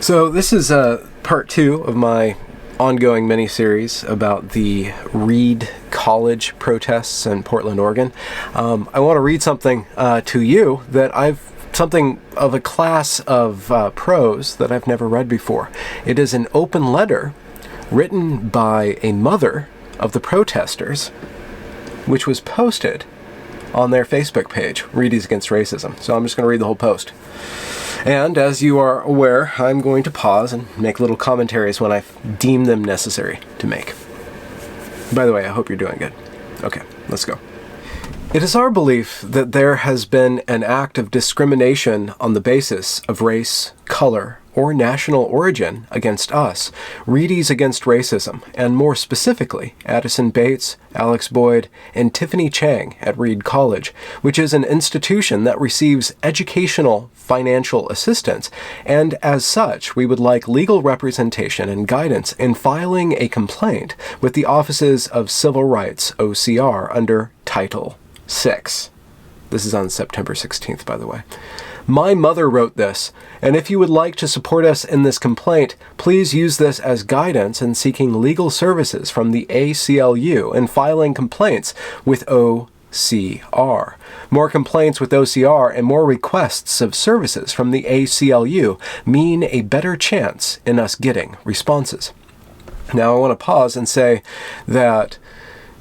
So this is part 2 of my ongoing mini-series about the Reed College protests in Portland, Oregon. I want to read something to you that something of a class of prose that I've never read before. It is an open letter written by a mother of the protesters, which was posted on their Facebook page, Reedies Against Racism. So I'm just going to read the whole post. And as you are aware, I'm going to pause and make little commentaries when I deem them necessary to make. By the way, I hope you're doing good. Okay, let's go. It is our belief that there has been an act of discrimination on the basis of race, color, or national origin against us, Reedies Against Racism, and more specifically, Addison Bates, Alex Boyd, and Tiffany Chang at Reed College, which is an institution that receives educational financial assistance, and as such, we would like legal representation and guidance in filing a complaint with the Offices of Civil Rights, OCR, under Title VI. This is on September 16th, by the way. My mother wrote this, and if you would like to support us in this complaint, please use this as guidance in seeking legal services from the ACLU and filing complaints with OCR. More complaints with OCR and more requests of services from the ACLU mean a better chance in us getting responses. Now I want to pause and say that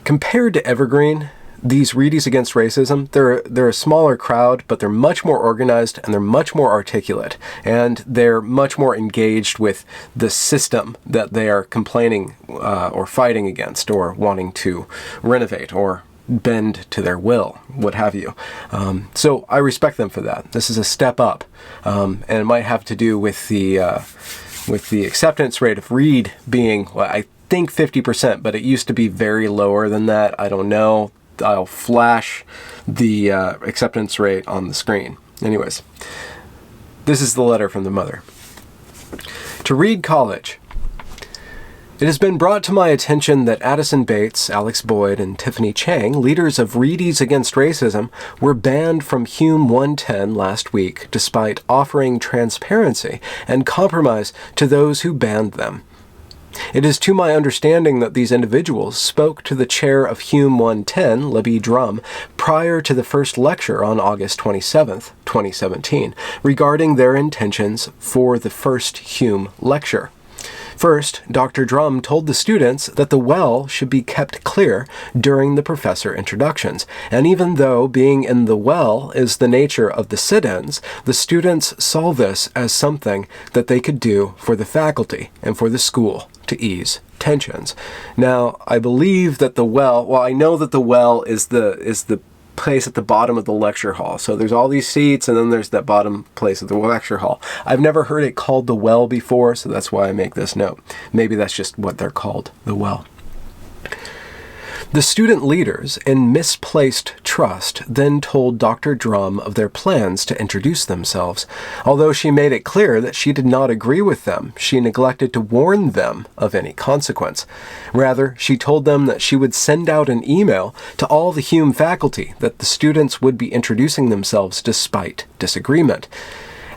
compared to Evergreen, these Reedies Against Racism, they're a smaller crowd, but they're much more organized and they're much more articulate, and they're much more engaged with the system that they are complaining or fighting against or wanting to renovate or bend to their will, what have you. So I respect them for that. This is a step up, and it might have to do with the acceptance rate of Reed being, well, I think 50%, but it used to be very lower than that. I don't know. I'll flash the acceptance rate on the screen. Anyways, this is the letter from the mother. To Reed College. It has been brought to my attention that Addison Bates, Alex Boyd, and Tiffany Chang, leaders of Reedies Against Racism, were banned from Hume 110 last week, despite offering transparency and compromise to those who banned them. It is to my understanding that these individuals spoke to the chair of Hume 110, Libby Drum, prior to the first lecture on August 27, 2017, regarding their intentions for the first Hume lecture. First, Dr. Drum told the students that the well should be kept clear during the professor introductions, and even though being in the well is the nature of the sit-ins, the students saw this as something that they could do for the faculty and for the school to ease tensions. Now, I believe that I know that the well is the place at the bottom of the lecture hall. So there's all these seats, and then there's that bottom place of the lecture hall. I've never heard it called the well before, so that's why I make this note. Maybe that's just what they're called, the well. The student leaders, in misplaced trust, then told Dr. Drum of their plans to introduce themselves. Although she made it clear that she did not agree with them, she neglected to warn them of any consequence. Rather, she told them that she would send out an email to all the Hume faculty that the students would be introducing themselves despite disagreement.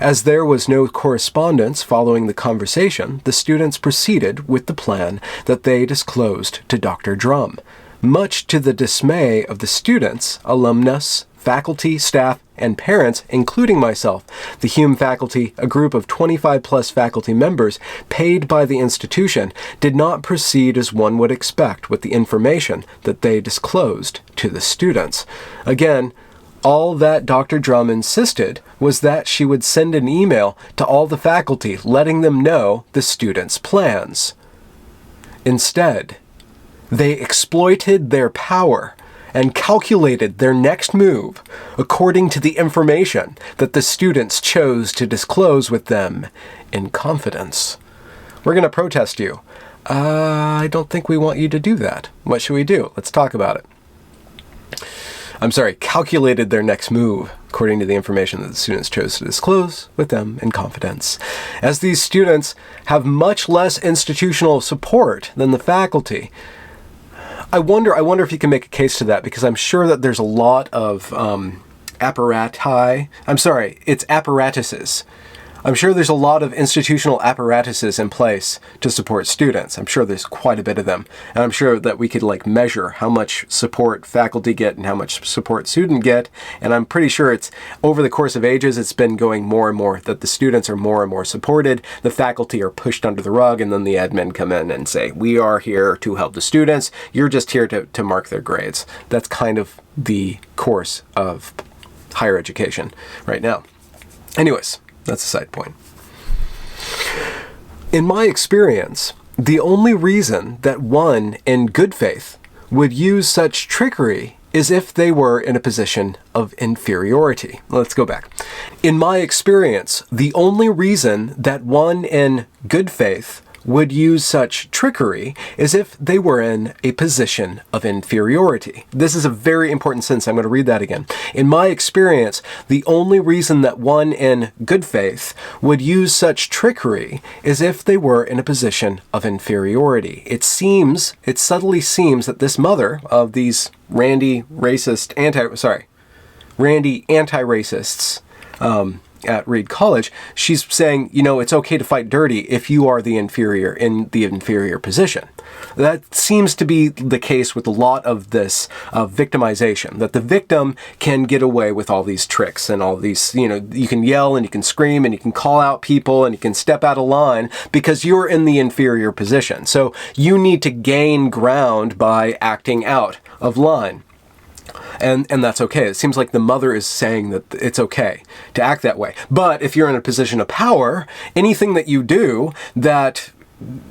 As there was no correspondence following the conversation, the students proceeded with the plan that they disclosed to Dr. Drum. Much to the dismay of the students, alumnus, faculty, staff, and parents, including myself, the Hume faculty, a group of 25-plus faculty members paid by the institution, did not proceed as one would expect with the information that they disclosed to the students. Again, all that Dr. Drum insisted was that she would send an email to all the faculty letting them know the students' plans. Instead, they exploited their power and calculated their next move according to the information that the students chose to disclose with them in confidence. We're going to protest you. I don't think we want you to do that. What should we do? Let's talk about it. Calculated their next move according to the information that the students chose to disclose with them in confidence. As these students have much less institutional support than the faculty, I wonder if you can make a case to that, because I'm sure that there's a lot of apparatuses I'm sure there's a lot of institutional apparatuses in place to support students. I'm sure there's quite a bit of them. And I'm sure that we could measure how much support faculty get and how much support students get. And I'm pretty sure it's over the course of ages, it's been going more and more that the students are more and more supported. The faculty are pushed under the rug, and then the admin come in and say, we are here to help the students. You're just here to mark their grades. That's kind of the course of higher education right now. Anyways, that's a side point. In my experience, the only reason that one in good faith would use such trickery is if they were in a position of inferiority. Let's go back. In my experience, the only reason that one in good faith would use such trickery is if they were in a position of inferiority. This is a very important sentence. I'm going to read that again. In my experience, the only reason that one in good faith would use such trickery is if they were in a position of inferiority. It subtly seems that this mother of these Randy anti-racists, at Reed College, she's saying, it's okay to fight dirty if you are the inferior position. That seems to be the case with a lot of this victimization, that the victim can get away with all these tricks and all these, you can yell and you can scream and you can call out people and you can step out of line because you're in the inferior position. So you need to gain ground by acting out of line. And that's okay. It seems like the mother is saying that it's okay to act that way. But if you're in a position of power, anything that you do that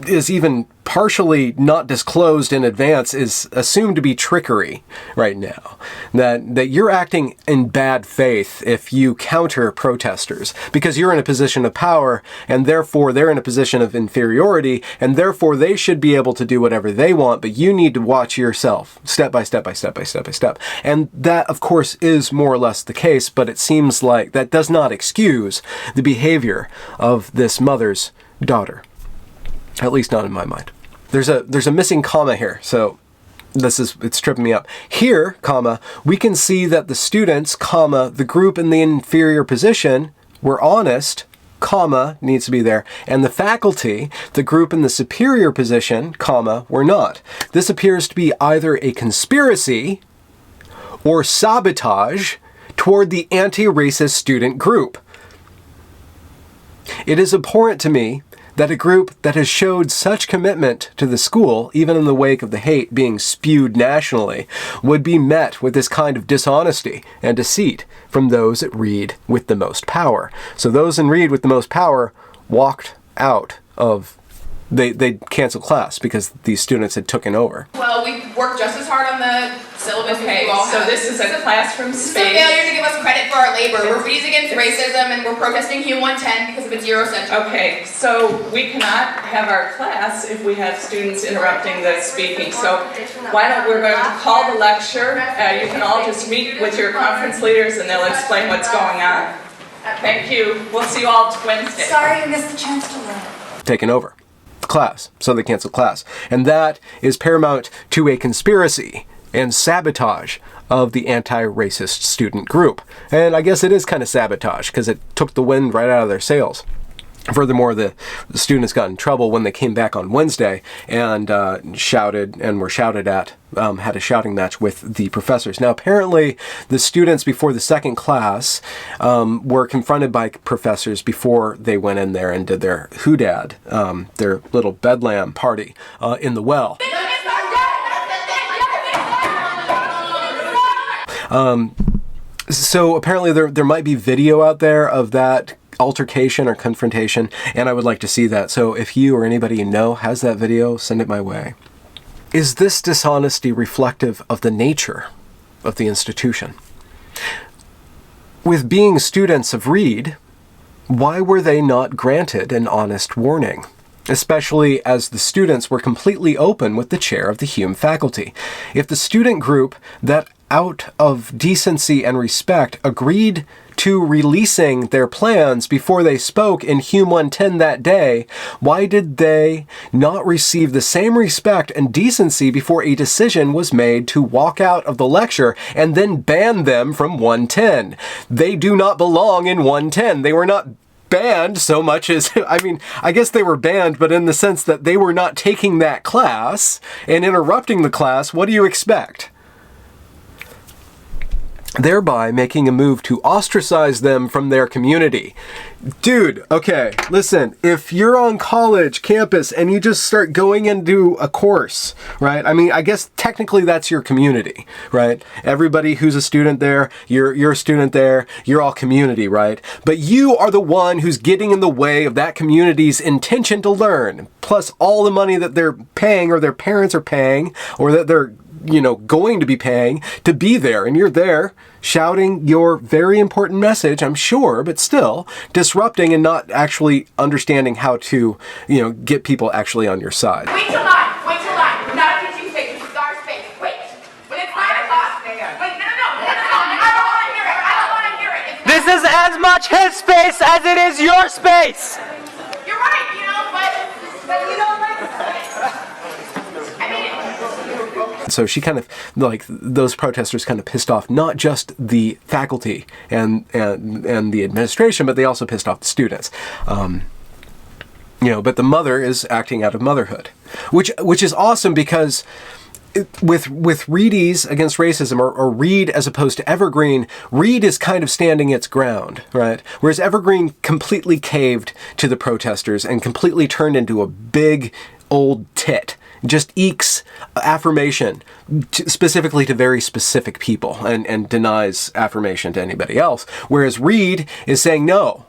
is even partially not disclosed in advance is assumed to be trickery right now. That you're acting in bad faith if you counter protesters because you're in a position of power and therefore they're in a position of inferiority and therefore they should be able to do whatever they want, but you need to watch yourself step by step by step by step by step. And that, of course, is more or less the case, but it seems like that does not excuse the behavior of this mother's daughter. At least not in my mind. There's a missing comma here, so it's tripping me up. Here, comma, we can see that the students, comma, the group in the inferior position were honest, comma, needs to be there, and the faculty, the group in the superior position, comma, were not. This appears to be either a conspiracy or sabotage toward the anti-racist student group. It is abhorrent to me that a group that has showed such commitment to the school, even in the wake of the hate being spewed nationally, would be met with this kind of dishonesty and deceit from those at Reed with the most power. So those in Reed with the most power walked out of, they canceled class because these students had taken over. Well, we worked just as hard on the syllabus as you all have. So this is a classroom This is space. a failure to give us credit for our labor. We're Reeds against racism and we're protesting Hume 110 because of its Eurocentric. Okay, so we cannot have our class if we have students interrupting the speaking. So we're going to call the lecture. You can all just meet with your conference leaders and they'll explain what's going on. Thank you. We'll see you all Wednesday. Sorry, you missed the chance to learn. Taken over class, so they canceled class. And that is paramount to a conspiracy and sabotage of the anti-racist student group. And I guess it is kind of sabotage because it took the wind right out of their sails. Furthermore, the students got in trouble when they came back on Wednesday and shouted and were shouted at, had a shouting match with the professors. Now, apparently, the students before the second class were confronted by professors before they went in there and did their hoodad, their little bedlam party in the well. So apparently there might be video out there of that altercation or confrontation, and I would like to see that. So if you or anybody you know has that video, send it my way. Is this dishonesty reflective of the nature of the institution? With being students of Reed, why were they not granted an honest warning? Especially as the students were completely open with the chair of the Hume faculty. If the student group that out of decency and respect agreed to releasing their plans before they spoke in Hume 110 that day, why did they not receive the same respect and decency before a decision was made to walk out of the lecture and then ban them from 110? They do not belong in 110. They were not banned so much as, I mean, I guess they were banned, but in the sense that they were not taking that class and interrupting the class, what do you expect? Thereby making a move to ostracize them from their community. Dude, okay, listen, if you're on college campus and you just start going into a course, right? I mean, I guess technically that's your community, right? Everybody who's a student there, you're a student there, you're all community, right? But you are the one who's getting in the way of that community's intention to learn, plus all the money that they're paying or their parents are paying or that they're going to be paying to be there, and you're there shouting your very important message, I'm sure, but still disrupting and not actually understanding how to, get people actually on your side. Wait till 9. We're not a teaching space. This is our space. Wait. When it's 9 o'clock. Wait, no. I don't want to hear it. This is as much his space as it is your space. You're right, but you don't like it. So she kind of, those protesters kind of pissed off not just the faculty and the administration, but they also pissed off the students. But the mother is acting out of motherhood, which is awesome because with Reedies against racism, or Reed as opposed to Evergreen, Reed is kind of standing its ground, right? Whereas Evergreen completely caved to the protesters and completely turned into a big old tit. Just ekes affirmation specifically to very specific people and denies affirmation to anybody else. Whereas Reed is saying, no,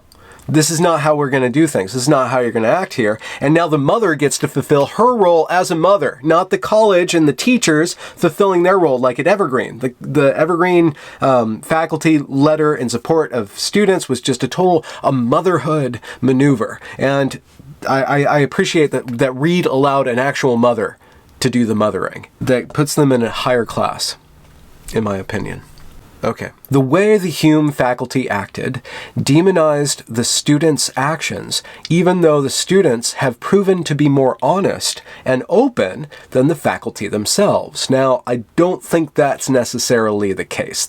this is not how we're going to do things. This is not how you're going to act here. And now the mother gets to fulfill her role as a mother, not the college and the teachers fulfilling their role like at Evergreen. The Evergreen faculty letter in support of students was just a motherhood maneuver. And I appreciate that Reed allowed an actual mother to do the mothering. That puts them in a higher class, in my opinion. Okay. The way the Hume faculty acted demonized the students' actions, even though the students have proven to be more honest and open than the faculty themselves. Now, I don't think that's necessarily the case.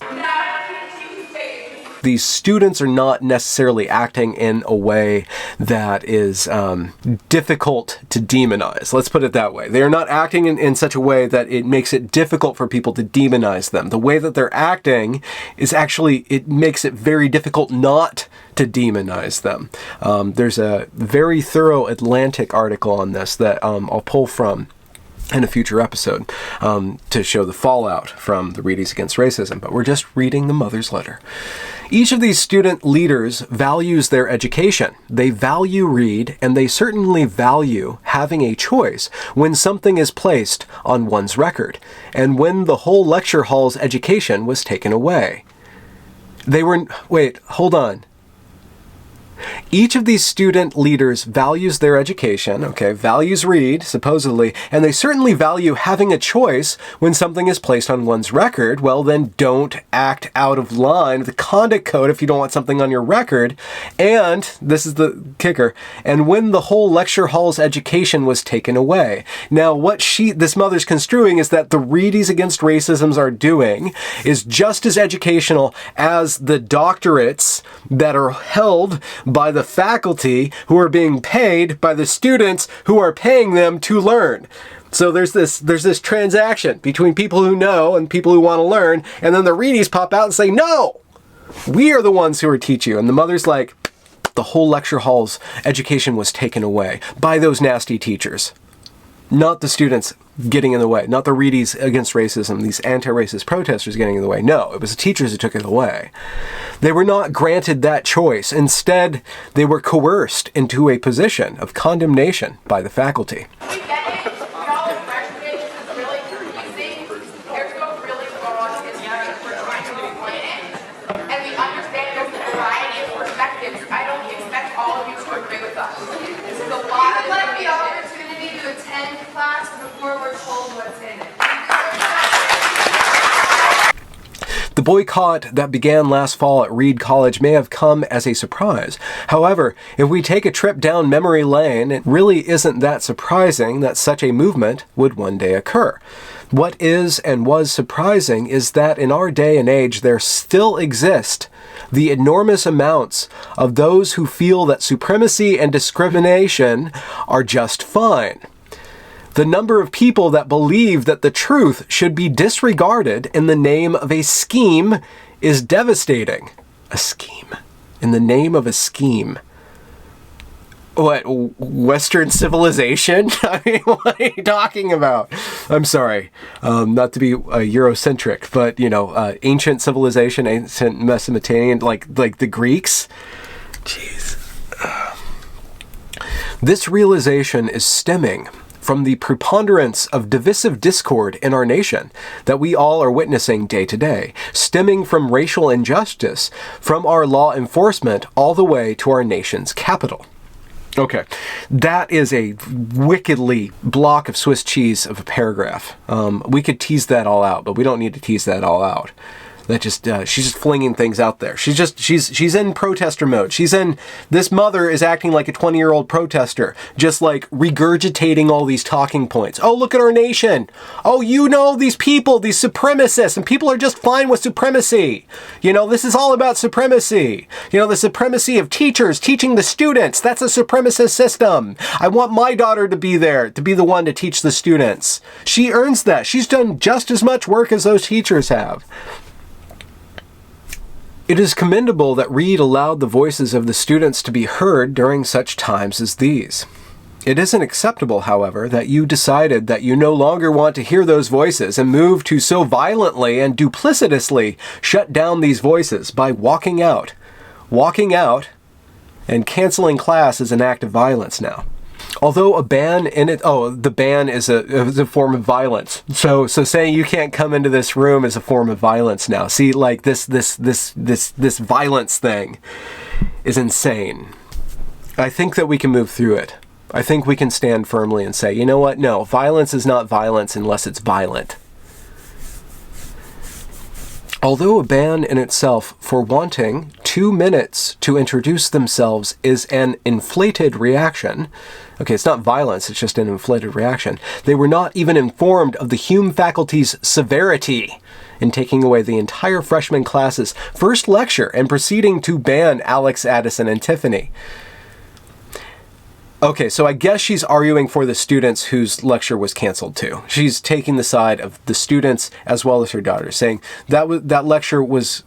These students are not necessarily acting in a way that is difficult to demonize. Let's put it that way. They are not acting in such a way that it makes it difficult for people to demonize them. The way that they're acting is actually, it makes it very difficult not to demonize them. There's a very thorough Atlantic article on this that I'll pull from in a future episode to show the fallout from the Reedies Against Racism, but we're just reading the mother's letter. Each of these student leaders values their education. They value Reed, and they certainly value having a choice when something is placed on one's record, and when the whole lecture hall's education was taken away. Wait, hold on. Each of these student leaders values their education, values Reed, supposedly, and they certainly value having a choice when something is placed on one's record. Well, then don't act out of line with the conduct code if you don't want something on your record. And, this is the kicker, and when the whole lecture hall's education was taken away. Now, what this mother's construing is that the Reedies Against Racisms are doing is just as educational as the doctorates that are held by the faculty who are being paid by the students who are paying them to learn. So there's this transaction between people who know and people who want to learn, and then the Reedies pop out and say, no, we are the ones who are teach you. And the mother's like, the whole lecture hall's education was taken away by those nasty teachers. Not the students getting in the way, not the Reedies Against Racism, these anti-racist protesters getting in the way. No, it was the teachers who took it away. They were not granted that choice. Instead, they were coerced into a position of condemnation by the faculty. We get it. Y'all are freshmen. This is really confusing. There's no really wrong history. We're trying to explain it. And we understand there's a variety of perspectives. I don't expect all of you to agree with us. This is a lot of the opportunity to attend class before we're told what's in it. The boycott that began last fall at Reed College may have come as a surprise. However, if we take a trip down memory lane, it really isn't that surprising that such a movement would one day occur. What is and was surprising is that in our day and age there still exist the enormous amounts of those who feel that supremacy and discrimination are just fine. The number of people that believe that the truth should be disregarded in the name of a scheme is devastating. A scheme. In the name of a scheme. What, Western civilization? I mean, what are you talking about? I'm sorry, not to be Eurocentric, but, ancient civilization, ancient Mesopotamian, like the Greeks. Jeez. This realization is stemming from the preponderance of divisive discord in our nation that we all are witnessing day to day, stemming from racial injustice, from our law enforcement all the way to our nation's capital. Okay, that is a wickedly block of Swiss cheese of a paragraph. We could tease that all out, but we don't need to tease that all out. That just she's just flinging things out there. She's in protester mode. This mother is acting like a 20-year-old protester, just like regurgitating all these talking points. Oh, look at our nation. Oh, these people, these supremacists, and people are just fine with supremacy. This is all about supremacy. The supremacy of teachers teaching the students. That's a supremacist system. I want my daughter to be there, to be the one to teach the students. She earns that. She's done just as much work as those teachers have. It is commendable that Reed allowed the voices of the students to be heard during such times as these. It isn't acceptable, however, that you decided that you no longer want to hear those voices and move to so violently and duplicitously shut down these voices by walking out. Walking out and canceling class is an act of violence now. Although a ban the ban is a form of violence. So saying you can't come into this room is a form of violence now. See, like this violence thing is insane. I think that we can move through it. I think we can stand firmly and say, you know what? No, violence is not violence unless it's violent. Although a ban in itself for wanting 2 minutes to introduce themselves is an inflated reaction, okay, it's not violence, it's just an inflated reaction, they were not even informed of the Hume faculty's severity in taking away the entire freshman class's first lecture and proceeding to ban Alex, Addison, and Tiffany. Okay, so I guess she's arguing for the students whose lecture was canceled too. She's taking the side of the students as well as her daughter, saying that lecture was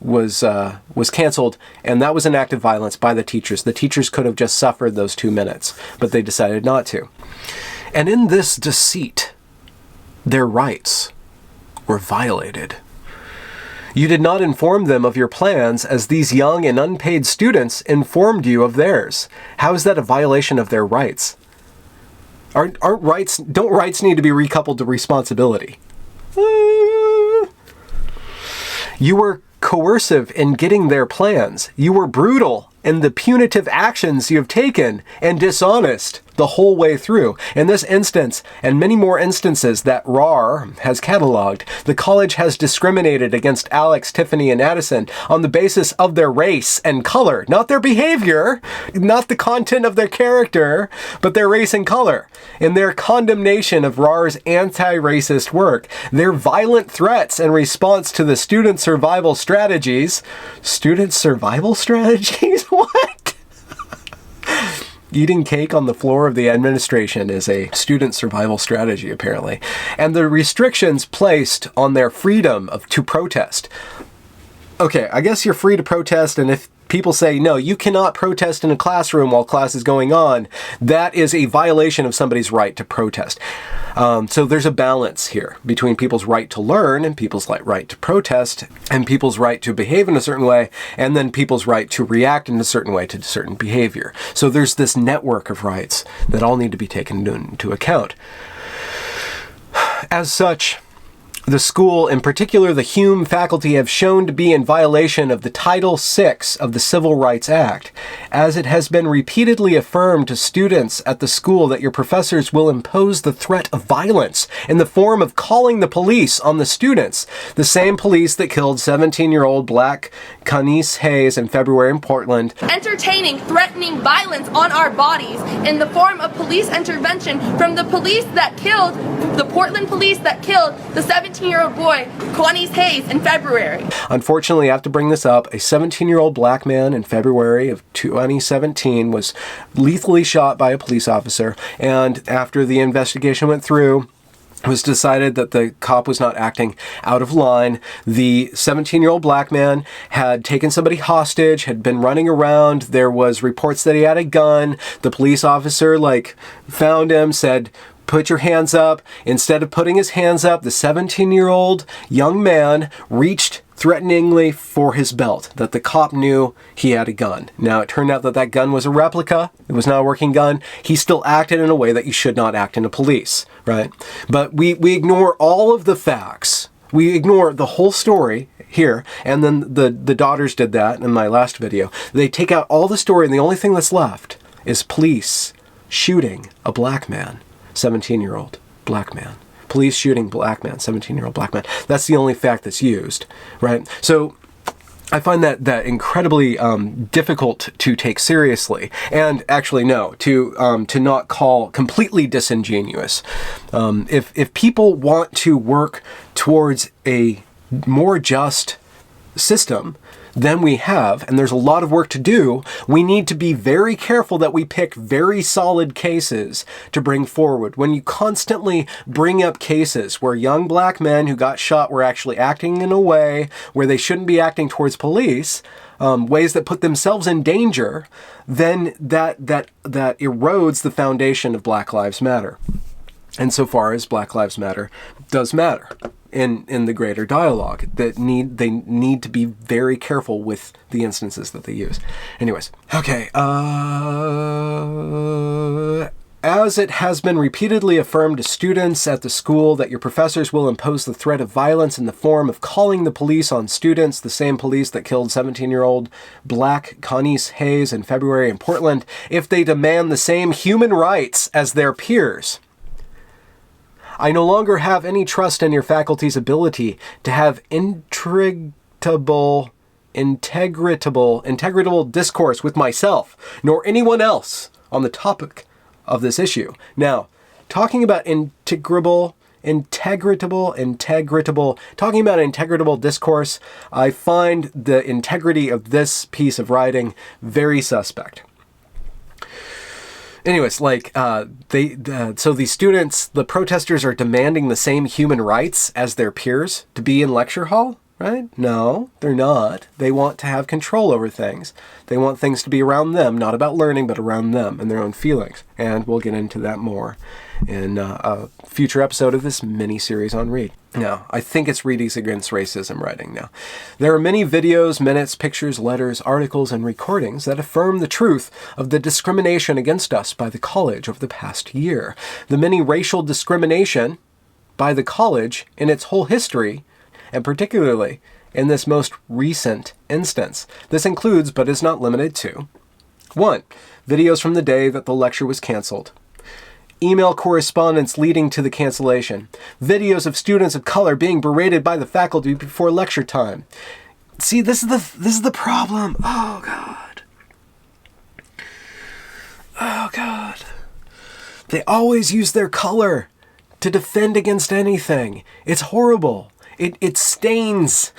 canceled, and that was an act of violence by the teachers. The teachers could have just suffered those 2 minutes, but they decided not to. And in this deceit, their rights were violated. You did not inform them of your plans as these young and unpaid students informed you of theirs. How is that a violation of their rights? Don't rights need to be recoupled to responsibility? You were coercive in getting their plans. You were brutal in the punitive actions you have taken and dishonest the whole way through. In this instance, and many more instances that RAR has cataloged, the college has discriminated against Alex, Tiffany, and Addison on the basis of their race and color, not their behavior, not the content of their character, but their race and color. In their condemnation of RAR's anti-racist work, their violent threats in response to the student survival strategies. Student survival strategies? What? Eating cake on the floor of the administration is a student survival strategy, apparently. And the restrictions placed on their freedom to protest. Okay, I guess you're free to protest, and if people say, no, you cannot protest in a classroom while class is going on, that is a violation of somebody's right to protest. So there's a balance here between people's right to learn and people's right to protest, and people's right to behave in a certain way, and then people's right to react in a certain way to certain behavior. So there's this network of rights that all need to be taken into account. As such, the school, in particular the Hume faculty, have shown to be in violation of the Title VI of the Civil Rights Act, as it has been repeatedly affirmed to students at the school that your professors will impose the threat of violence in the form of calling the police on the students, the same police that killed 17-year-old black Canice Hayes in February in Portland. Entertaining, threatening violence on our bodies in the form of police intervention from the police that killed, the Portland police that killed the 17 17-year-old boy, Connie's Hayes, in February. Unfortunately, I have to bring this up. A 17-year-old black man in February of 2017 was lethally shot by a police officer, and after the investigation went through, it was decided that the cop was not acting out of line. The 17-year-old black man had taken somebody hostage, had been running around. There was reports that he had a gun. The police officer, found him, said, "Put your hands up." Instead of putting his hands up, the 17-year-old young man reached threateningly for his belt, that the cop knew he had a gun. Now, it turned out that that gun was a replica. It was not a working gun. He still acted in a way that you should not act in the police, right? But we ignore all of the facts. We ignore the whole story here, and then the daughters did that in my last video. They take out all the story, and the only thing that's left is police shooting a black man, 17-year-old black man. Police shooting black man, 17-year-old black man. That's the only fact that's used, right? So I find that incredibly difficult to take seriously, and actually to not call completely disingenuous. If people want to work towards a more just system than we have, and there's a lot of work to do, we need to be very careful that we pick very solid cases to bring forward. When you constantly bring up cases where young black men who got shot were actually acting in a way where they shouldn't be acting towards police, ways that put themselves in danger, then that erodes the foundation of Black Lives Matter. And so far as Black Lives Matter does matter in the greater dialogue, they need to be very careful with the instances that they use. Anyways, okay. As it has been repeatedly affirmed to students at the school that your professors will impose the threat of violence in the form of calling the police on students, the same police that killed 17-year-old black Connie Hayes in February in Portland, if they demand the same human rights as their peers. I no longer have any trust in your faculty's ability to have integritable discourse with myself, nor anyone else on the topic of this issue. Now, talking about integritable discourse, I find the integrity of this piece of writing very suspect. Anyways, so the students, the protesters are demanding the same human rights as their peers to be in lecture hall, right? No, they're not. They want to have control over things. They want things to be around them, not about learning, but around them and their own feelings. And we'll get into that more in a future episode of this mini-series on Read. Now, I think it's Readings Against Racism writing now. There are many videos, minutes, pictures, letters, articles, and recordings that affirm the truth of the discrimination against us by the college over the past year. The many racial discrimination by the college in its whole history, and particularly in this most recent instance. This includes, but is not limited to, 1. Videos from the day that the lecture was canceled. Email correspondence leading to the cancellation. Videos of students of color being berated by the faculty before lecture time. See, this is the problem. Oh God. Oh God. They always use their color to defend against anything. It's horrible. It stains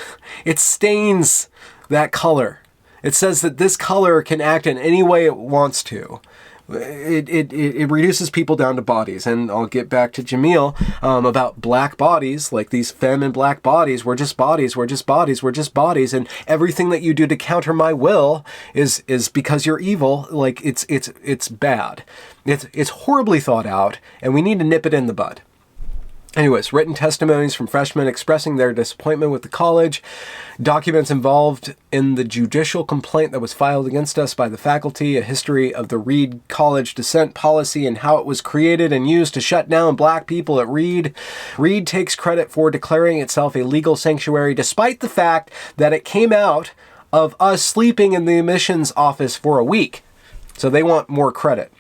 that color. It says that this color can act in any way it wants to. It reduces people down to bodies, and I'll get back to Jamil about black bodies, like these feminine black bodies. We're just bodies, and everything that you do to counter my will is because you're evil. Like it's bad. It's horribly thought out, and we need to nip it in the bud. Anyways, written testimonies from freshmen expressing their disappointment with the college, documents involved in the judicial complaint that was filed against us by the faculty, a history of the Reed College dissent policy and how it was created and used to shut down black people at Reed. Reed takes credit for declaring itself a legal sanctuary despite the fact that it came out of us sleeping in the admissions office for a week. So they want more credit.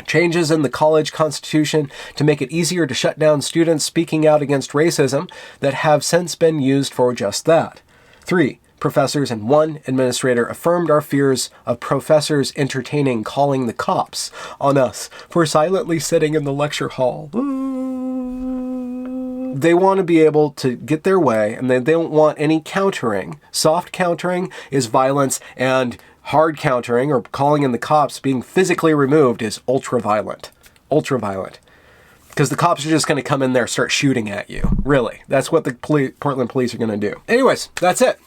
Changes in the college constitution to make it easier to shut down students speaking out against racism that have since been used for just that. 3. Professors and 1 administrator affirmed our fears of professors entertaining calling the cops on us for silently sitting in the lecture hall. They want to be able to get their way, and they don't want any countering. Soft countering is violence, and hard countering, or calling in the cops, being physically removed, is ultra-violent. Ultra-violent. Because the cops are just going to come in there and start shooting at you. Really. That's what the Portland police are going to do. Anyways, that's it.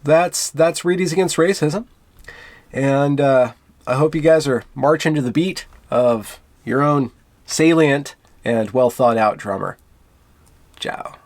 That's Reedy's Against Racism. And I hope you guys are marching to the beat of your own salient and well thought out drummer. Ciao.